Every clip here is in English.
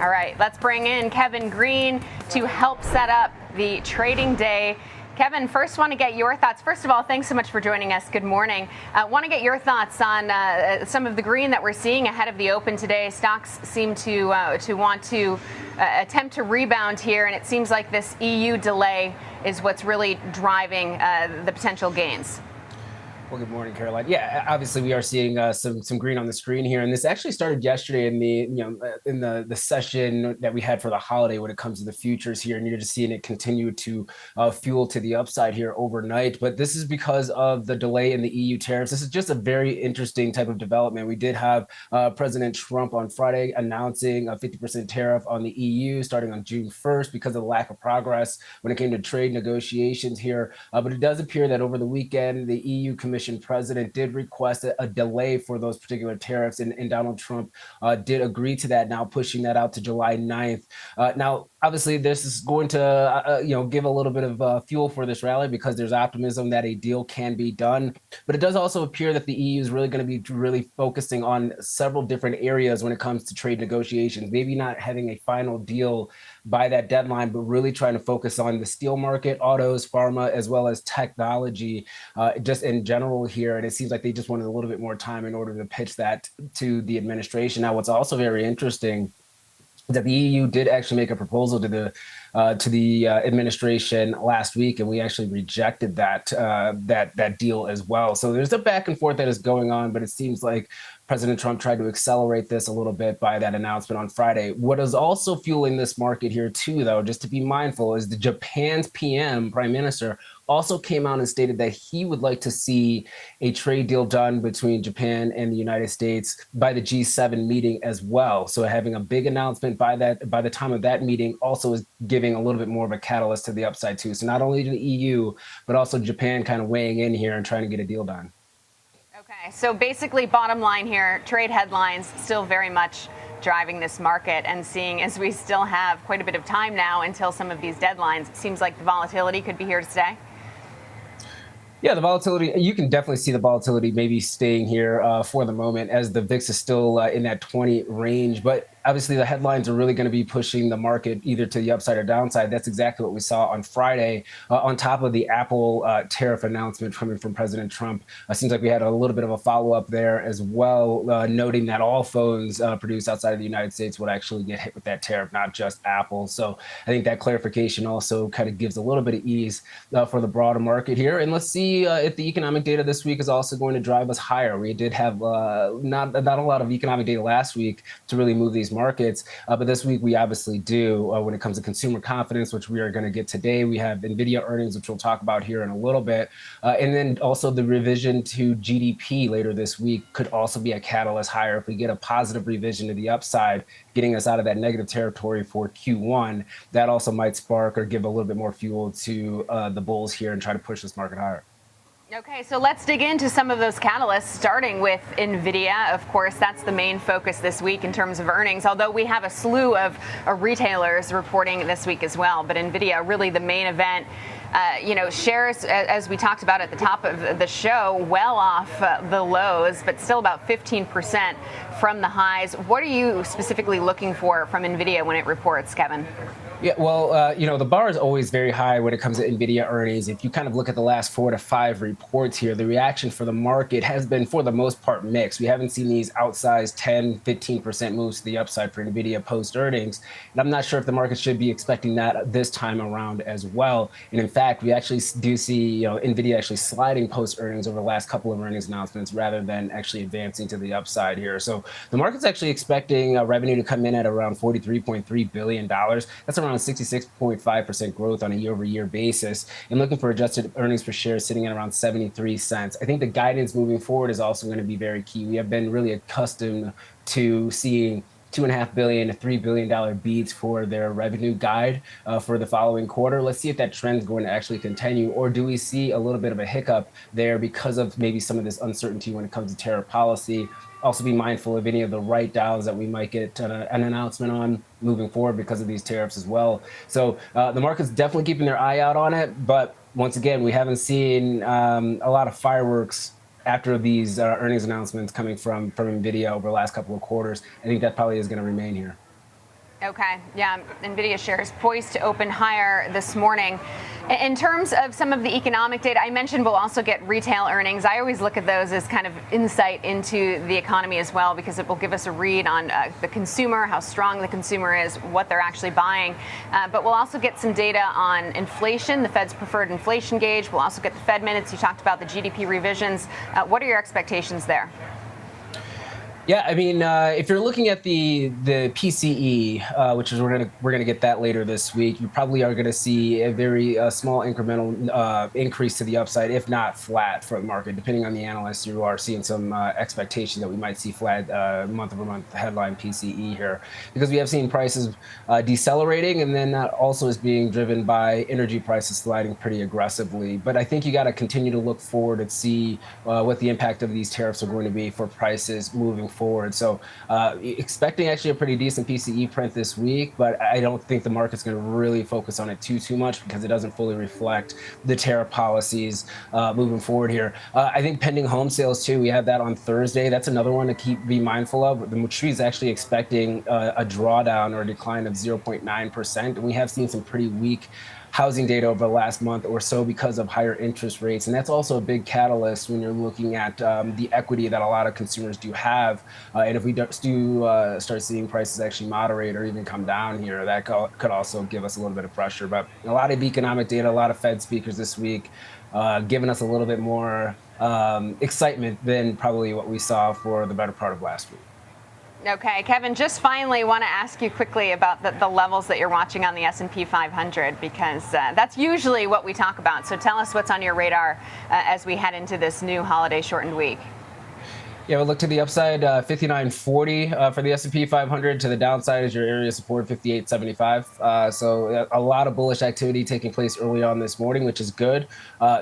All right, let's bring in Kevin Green to help set up the trading day. Kevin, first want to get your thoughts. First of all, thanks so much for joining us. Good morning. Want to get your thoughts on some of the green that we're seeing ahead of the open today. Stocks seem to want to attempt to rebound here, and it seems like this EU delay is what's really driving the potential gains. Well, good morning, Caroline. Yeah, obviously we are seeing some green on the screen here, and this actually started yesterday in the session that we had for the holiday when it comes to the futures here, and you're just seeing it continue to fuel to the upside here overnight. But this is because of the delay in the EU tariffs. This is just a very interesting type of development. We did have President Trump on Friday announcing a 50% tariff on the EU starting on June 1st because of the lack of progress when it came to trade negotiations here. But it does appear that over the weekend, the EU Commission president did request a delay for those particular tariffs, and Donald Trump did agree to that, now pushing that out to July 9th. Now, obviously, this is going to give a little bit of fuel for this rally because there's optimism that a deal can be done. But it does also appear that the EU is really going to be really focusing on several different areas when it comes to trade negotiations, maybe not having a final deal by that deadline, but really trying to focus on the steel market, autos, pharma, as well as technology, just in general here. And it seems like they just wanted a little bit more time in order to pitch that to the administration. Now, what's also very interesting is that the EU did actually make a proposal to the administration last week, and we actually rejected that deal as well. So there's a back and forth that is going on, but it seems like President Trump tried to accelerate this a little bit by that announcement on Friday. What is also fueling this market here too, though, just to be mindful, is the Japan's Prime Minister, also came out and stated that he would like to see a trade deal done between Japan and the United States by the G7 meeting as well. So having a big announcement by the time of that meeting also is giving a little bit more of a catalyst to the upside too. So not only the EU, but also Japan kind of weighing in here and trying to get a deal done. Okay, so basically bottom line here, trade headlines still very much driving this market, and seeing as we still have quite a bit of time now until some of these deadlines, it seems like the volatility could be here to stay. Yeah, the volatility, you can definitely see the volatility maybe staying here for the moment as the VIX is still in that 20 range. But obviously, the headlines are really going to be pushing the market either to the upside or downside. That's exactly what we saw on Friday on top of the Apple tariff announcement coming from President Trump. It seems like we had a little bit of a follow-up there as well, noting that all phones produced outside of the United States would actually get hit with that tariff, not just Apple. So I think that clarification also kind of gives a little bit of ease for the broader market here. And let's see if the economic data this week is also going to drive us higher. We did have not a lot of economic data last week to really move these markets, but this week we obviously do when it comes to consumer confidence, which we are going to get today. We have Nvidia earnings, which we'll talk about here in a little bit, and then also the revision to GDP later this week could also be a catalyst higher. If we get a positive revision to the upside, getting us out of that negative territory for Q1, that also might spark or give a little bit more fuel to the bulls here and try to push this market higher. Okay, so let's dig into some of those catalysts, starting with Nvidia. Of course, that's the main focus this week in terms of earnings, although we have a slew of retailers reporting this week as well. But Nvidia, really the main event. Shares, as we talked about at the top of the show, well off the lows, but still about 15% from the highs. What are you specifically looking for from Nvidia when it reports, Kevin? Yeah, well, the bar is always very high when it comes to Nvidia earnings. If you kind of look at the last 4 to 5 reports here, the reaction for the market has been, for the most part, mixed. We haven't seen these outsized 10, 15% moves to the upside for Nvidia post earnings. And I'm not sure if the market should be expecting that this time around as well. And in fact, we actually do see Nvidia actually sliding post earnings over the last couple of earnings announcements rather than actually advancing to the upside here. So the market's actually expecting revenue to come in at around $43.3 billion. That's around 66.5% growth on a year-over-year basis, and looking for adjusted earnings per share sitting at around 73 cents. I think the guidance moving forward is also going to be very key. We have been really accustomed to seeing $2.5 billion to $3 billion beats for their revenue guide for the following quarter. Let's see if that trend is going to actually continue, or do we see a little bit of a hiccup there because of maybe some of this uncertainty when it comes to tariff policy. Also be mindful of any of the write downs that we might get an announcement on moving forward because of these tariffs as well. So the market's definitely keeping their eye out on it. But once again, we haven't seen a lot of fireworks after these earnings announcements coming from Nvidia over the last couple of quarters. I think that probably is going to remain here. Okay, yeah, Nvidia shares poised to open higher this morning. In terms of some of the economic data, I mentioned we'll also get retail earnings. I always look at those as kind of insight into the economy as well, because it will give us a read on the consumer, how strong the consumer is, what they're actually buying. But we'll also get some data on inflation, the Fed's preferred inflation gauge. We'll also get the Fed minutes. You talked about the GDP revisions. What are your expectations there? Yeah, I mean, if you're looking at the PCE, which is we're gonna get that later this week, you probably are gonna see a very small incremental increase to the upside, if not flat, for the market. Depending on the analysts, you are seeing some expectation that we might see flat month-over-month headline PCE here, because we have seen prices decelerating, and then that also is being driven by energy prices sliding pretty aggressively. But I think you got to continue to look forward and see what the impact of these tariffs are going to be for prices moving forward. So expecting actually a pretty decent PCE print this week, but I don't think the market's going to really focus on it too much, because it doesn't fully reflect the tariff policies moving forward here. I think pending home sales too, we have that on Thursday. That's another one to be mindful of. The Tree is actually expecting a drawdown or a decline of 0.9%, and we have seen some pretty weak housing data over the last month or so because of higher interest rates. And that's also a big catalyst when you're looking at the equity that a lot of consumers do have. And if we do start seeing prices actually moderate or even come down here, that could also give us a little bit of pressure. But a lot of economic data, a lot of Fed speakers this week, giving us a little bit more excitement than probably what we saw for the better part of last week. Okay, Kevin, just finally want to ask you quickly about the levels that you're watching on the S&P 500, because that's usually what we talk about. So tell us what's on your radar as we head into this new holiday shortened week. Yeah, we'll look to the upside, 59.40 for the S&P 500. To the downside is your area support, 58.75. So a lot of bullish activity taking place early on this morning, which is good.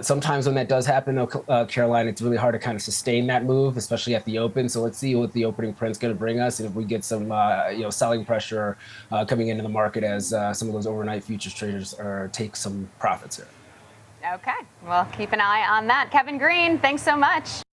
Sometimes when that does happen, though, Caroline, it's really hard to kind of sustain that move, especially at the open. So let's see what the opening print's going to bring us, and if we get some selling pressure coming into the market as some of those overnight futures traders take some profits here. Okay, well, keep an eye on that. Kevin Green, thanks so much.